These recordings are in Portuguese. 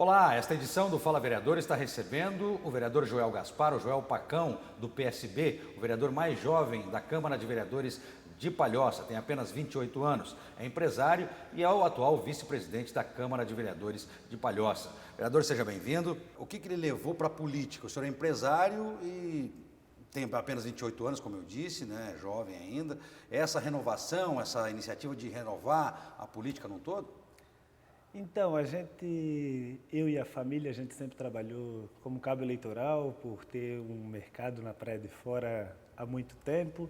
Olá, esta edição do Fala Vereador está recebendo o vereador Joel Gaspar, o Joel Pacão, do PSB, o vereador mais jovem da Câmara de Vereadores de Palhoça, tem apenas 28 anos, é empresário e é o atual vice-presidente da Câmara de Vereadores de Palhoça. Vereador, seja bem-vindo. O que ele levou para a política? O senhor é empresário e tem apenas 28 anos, como eu disse, né, jovem ainda. Essa renovação, essa iniciativa de renovar a política num todo? Então, eu e a família, a gente sempre trabalhou como cabo eleitoral por ter um mercado na Praia de Fora há muito tempo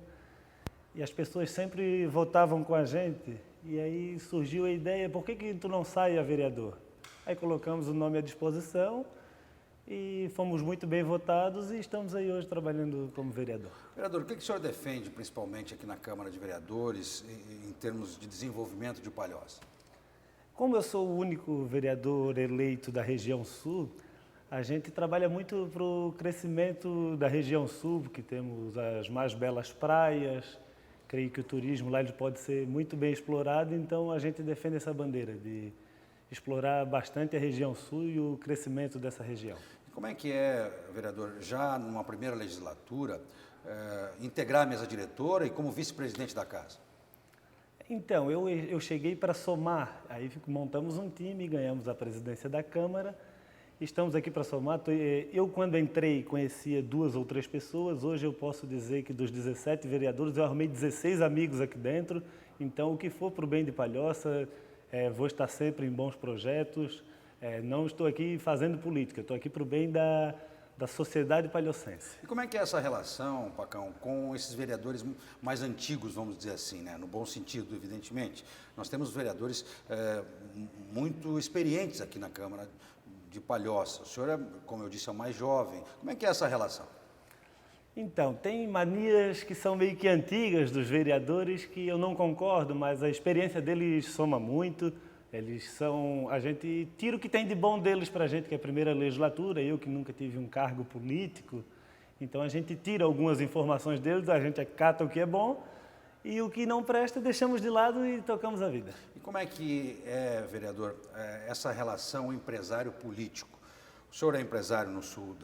e as pessoas sempre votavam com a gente e aí surgiu a ideia, por que tu não sai a vereador? Aí colocamos o nome à disposição e fomos muito bem votados e estamos aí hoje trabalhando como vereador. Vereador, o que o senhor defende principalmente aqui na Câmara de Vereadores em termos de desenvolvimento de Palhoça? Como eu sou o único vereador eleito da região sul, a gente trabalha muito para o crescimento da região sul, porque temos as mais belas praias, creio que o turismo lá ele pode ser muito bem explorado, então a gente defende essa bandeira de explorar bastante a região sul e o crescimento dessa região. Como é que é, vereador, já numa primeira legislatura, integrar a mesa diretora e como vice-presidente da casa? Então, eu cheguei para somar, aí montamos um time, ganhamos a presidência da Câmara, estamos aqui para somar. Eu, quando entrei, conhecia 2 ou 3 pessoas, hoje eu posso dizer que dos 17 vereadores, eu arrumei 16 amigos aqui dentro, então o que for para o bem de Palhoça, vou estar sempre em bons projetos, não estou aqui fazendo política, estou aqui para o bem da sociedade palhocense. E como é que é essa relação, Pacão, com esses vereadores mais antigos, vamos dizer assim, né? No bom sentido, evidentemente? Nós temos vereadores muito experientes aqui na Câmara de Palhoça. O senhor é, como eu disse, é o mais jovem. Como é que é essa relação? Então, tem manias que são meio que antigas dos vereadores que eu não concordo, mas a experiência deles soma muito. A gente tira o que tem de bom deles para a gente, que é a primeira legislatura, eu que nunca tive um cargo político, então a gente tira algumas informações deles, a gente acata o que é bom e o que não presta deixamos de lado e tocamos a vida. E como é que é, vereador, essa relação empresário-político? O senhor é empresário no sul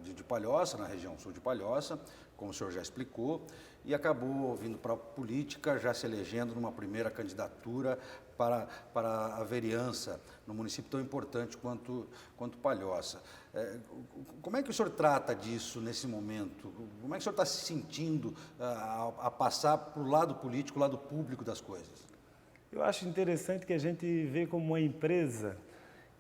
de Palhoça, na região sul de Palhoça, como o senhor já explicou, e acabou vindo para a política, já se elegendo numa primeira candidatura para a vereança no município tão importante quanto Palhoça. Como é que o senhor trata disso nesse momento? Como é que o senhor está se sentindo a passar para o lado político, o lado público das coisas? Eu acho interessante que a gente vê como uma empresa,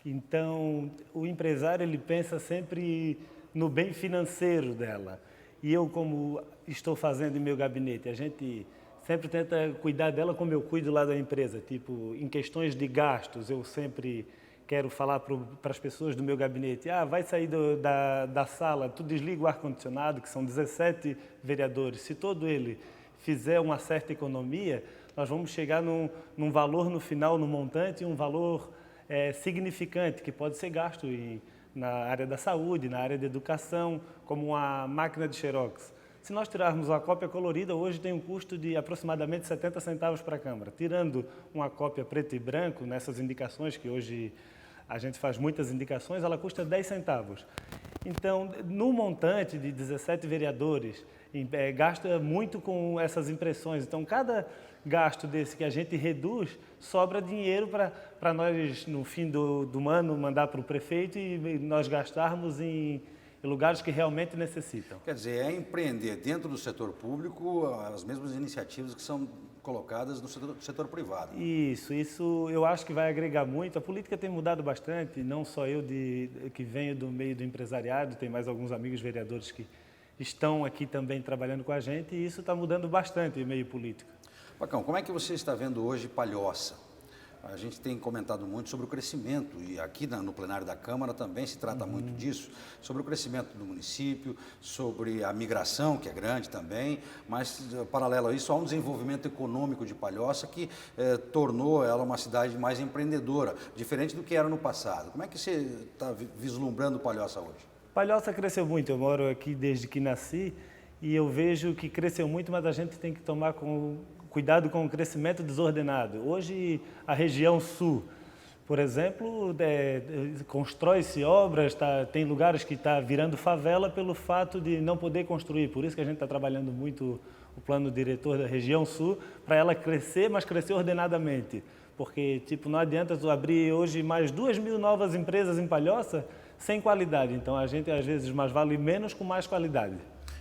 então o empresário ele pensa sempre no bem financeiro dela. E eu, como estou fazendo em meu gabinete, a gente sempre tenta cuidar dela como eu cuido lá da empresa. Tipo, em questões de gastos, eu sempre quero falar para as pessoas do meu gabinete, vai sair da sala, tu desliga o ar-condicionado, que são 17 vereadores. Se todo ele fizer uma certa economia, nós vamos chegar num valor no final, no montante, um valor significante, que pode ser gasto na área da saúde, na área da educação, como uma máquina de xerox. Se nós tirarmos uma cópia colorida, hoje tem um custo de aproximadamente 70 centavos para a Câmara. Tirando uma cópia preto e branco, nessas indicações, que hoje a gente faz muitas indicações, ela custa 10 centavos. Então, no montante de 17 vereadores, gasta muito com essas impressões. Então, cada gasto desse que a gente reduz, sobra dinheiro para nós, no fim do ano, mandar para o prefeito e nós gastarmos em lugares que realmente necessitam. Quer dizer, é empreender dentro do setor público as mesmas iniciativas que são colocadas no setor privado. Isso eu acho que vai agregar muito. A política tem mudado bastante, não só eu que venho do meio do empresariado, tem mais alguns amigos vereadores que estão aqui também trabalhando com a gente e isso está mudando bastante o meio político. Pacão, como é que você está vendo hoje Palhoça? A gente tem comentado muito sobre o crescimento e aqui no plenário da Câmara também se trata muito disso, sobre o crescimento do município, sobre a migração, que é grande também, mas paralelo a isso há um desenvolvimento econômico de Palhoça que tornou ela uma cidade mais empreendedora, diferente do que era no passado. Como é que você está vislumbrando Palhoça hoje? Palhoça cresceu muito, eu moro aqui desde que nasci e eu vejo que cresceu muito, mas a gente tem que tomar cuidado com o crescimento desordenado. Hoje, a região sul, Por exemplo, constrói-se obras, tem lugares que está virando favela pelo fato de não poder construir. Por isso que a gente está trabalhando muito o plano diretor da região sul, para ela crescer, mas crescer ordenadamente. Porque não adianta tu abrir hoje mais 2.000 novas empresas em Palhoça sem qualidade. Então, a gente, às vezes, mais vale menos com mais qualidade.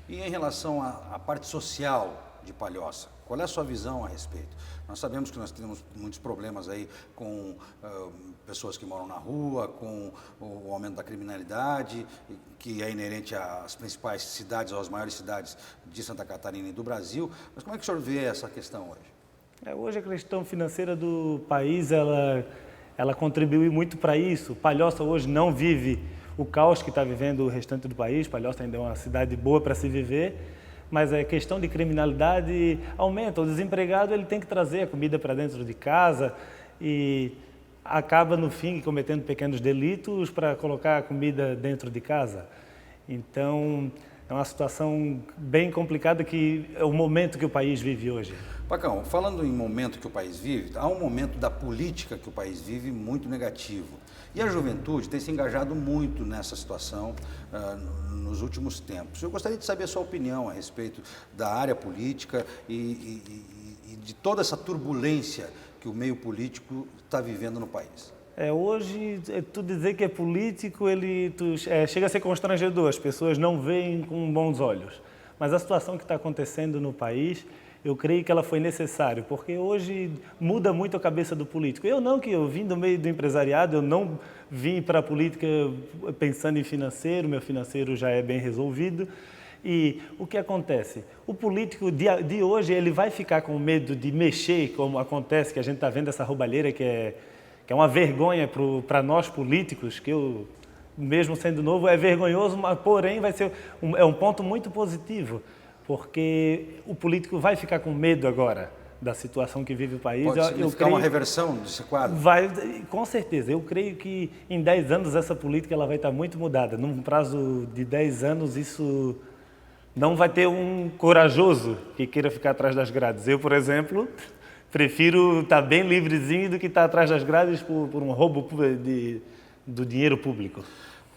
E em relação à parte social de Palhoça, qual é a sua visão a respeito? Nós sabemos que nós temos muitos problemas aí com pessoas que moram na rua, com o aumento da criminalidade, que é inerente às principais cidades, ou às maiores cidades de Santa Catarina e do Brasil. Mas como é que o senhor vê essa questão hoje? Hoje a questão financeira do país, ela contribuiu muito para isso. Palhoça hoje não vive o caos que está vivendo o restante do país. Palhoça ainda é uma cidade boa para se viver, mas a questão de criminalidade aumenta. O desempregado ele tem que trazer a comida para dentro de casa e acaba, no fim, cometendo pequenos delitos para colocar a comida dentro de casa. Então, é uma situação bem complicada que é o momento que o país vive hoje. Pacão, falando em momento que o país vive, há um momento da política que o país vive muito negativo. E a juventude tem se engajado muito nessa situação nos últimos tempos. Eu gostaria de saber a sua opinião a respeito da área política e de toda essa turbulência que o meio político está vivendo no país. Hoje, tu dizer que é político, chega a ser constrangedor, as pessoas não veem com bons olhos. Mas a situação que está acontecendo no país, eu creio que ela foi necessária, porque hoje muda muito a cabeça do político. Eu vim do meio do empresariado, eu não vim para a política pensando em financeiro, meu financeiro já é bem resolvido. E o que acontece? O político de hoje, ele vai ficar com medo de mexer, como acontece, que a gente está vendo essa roubalheira que é uma vergonha para nós políticos, que eu, mesmo sendo novo, é vergonhoso, mas porém vai ser um ponto muito positivo, porque o político vai ficar com medo agora da situação que vive o país. Pode significar uma reversão desse quadro? Com certeza. Eu creio que em 10 anos essa política ela vai estar muito mudada. Num prazo de 10 anos isso não vai ter um corajoso que queira ficar atrás das grades. Eu, por exemplo, prefiro estar bem livrezinho do que estar atrás das grades por um roubo do dinheiro público.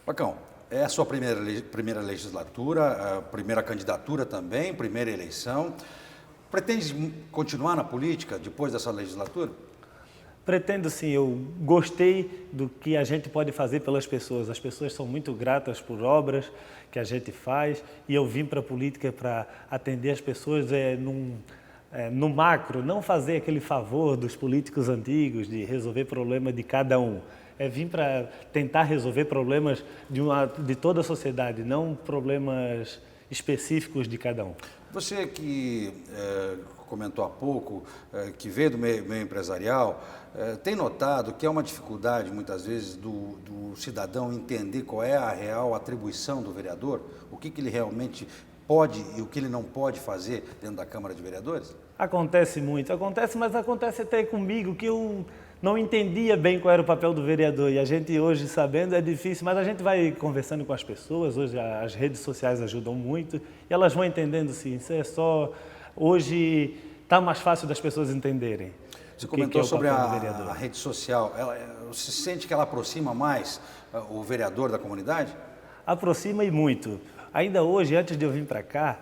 Pacão, é a sua primeira legislatura, a primeira candidatura também, primeira eleição. Pretende continuar na política depois dessa legislatura? Pretendo sim, eu gostei do que a gente pode fazer pelas pessoas. As pessoas são muito gratas por obras que a gente faz e eu vim para a política para atender as pessoas no macro, não fazer aquele favor dos políticos antigos de resolver problema de cada um. Vim para tentar resolver problemas de toda a sociedade, não problemas específicos de cada um. Você que comentou há pouco, que veio do meio empresarial, tem notado que é uma dificuldade, muitas vezes, do cidadão entender qual é a real atribuição do vereador, o que ele realmente pode e o que ele não pode fazer dentro da Câmara de Vereadores? Acontece muito, mas acontece até comigo, que eu não entendia bem qual era o papel do vereador e a gente hoje sabendo é difícil, mas a gente vai conversando com as pessoas, hoje as redes sociais ajudam muito e elas vão entendendo sim, isso é só, hoje está mais fácil das pessoas entenderem. Você comentou sobre a rede social, você sente que ela aproxima mais o vereador da comunidade? Aproxima e muito. Ainda hoje, antes de eu vir para cá,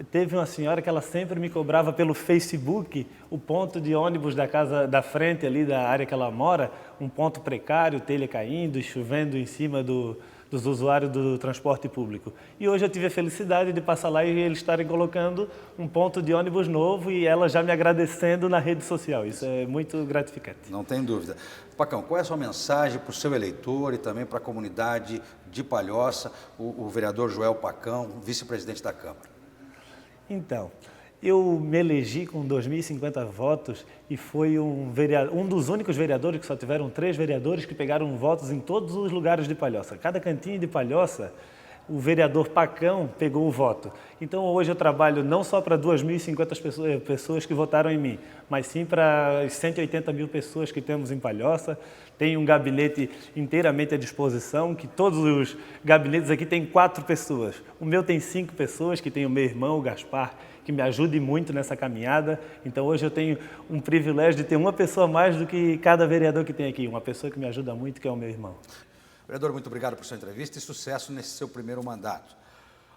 teve uma senhora que ela sempre me cobrava pelo Facebook o ponto de ônibus da casa da frente ali da área que ela mora, um ponto precário, telha caindo, chovendo em cima dos usuários do transporte público. E hoje eu tive a felicidade de passar lá e eles estarem colocando um ponto de ônibus novo e ela já me agradecendo na rede social. Isso é muito gratificante. Não tem dúvida. Pacão, qual é a sua mensagem para o seu eleitor e também para a comunidade de Palhoça, o vereador Joel Pacão, vice-presidente da Câmara? Então, eu me elegi com 2.050 votos e foi um dos únicos vereadores, que só tiveram 3 vereadores que pegaram votos em todos os lugares de Palhoça. Cada cantinho de Palhoça, o vereador Pacão pegou o voto. Então, hoje eu trabalho não só para 2.050 pessoas que votaram em mim, mas sim para as 180 mil pessoas que temos em Palhoça. Tem um gabinete inteiramente à disposição, que todos os gabinetes aqui têm 4 pessoas. O meu tem 5 pessoas, que tem o meu irmão, o Gaspar, que me ajude muito nessa caminhada. Então hoje eu tenho um privilégio de ter uma pessoa a mais do que cada vereador que tem aqui, uma pessoa que me ajuda muito, que é o meu irmão. Vereador, muito obrigado por sua entrevista e sucesso nesse seu primeiro mandato.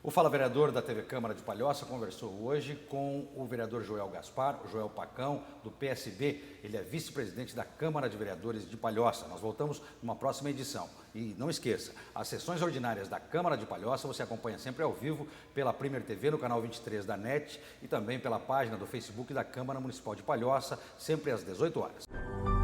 O Fala Vereador da TV Câmara de Palhoça conversou hoje com o vereador Joel Gaspar, o Joel Pacão, do PSB. Ele é vice-presidente da Câmara de Vereadores de Palhoça. Nós voltamos numa próxima edição. E não esqueça, as sessões ordinárias da Câmara de Palhoça você acompanha sempre ao vivo pela Premier TV, no canal 23 da NET e também pela página do Facebook da Câmara Municipal de Palhoça, sempre às 18 horas.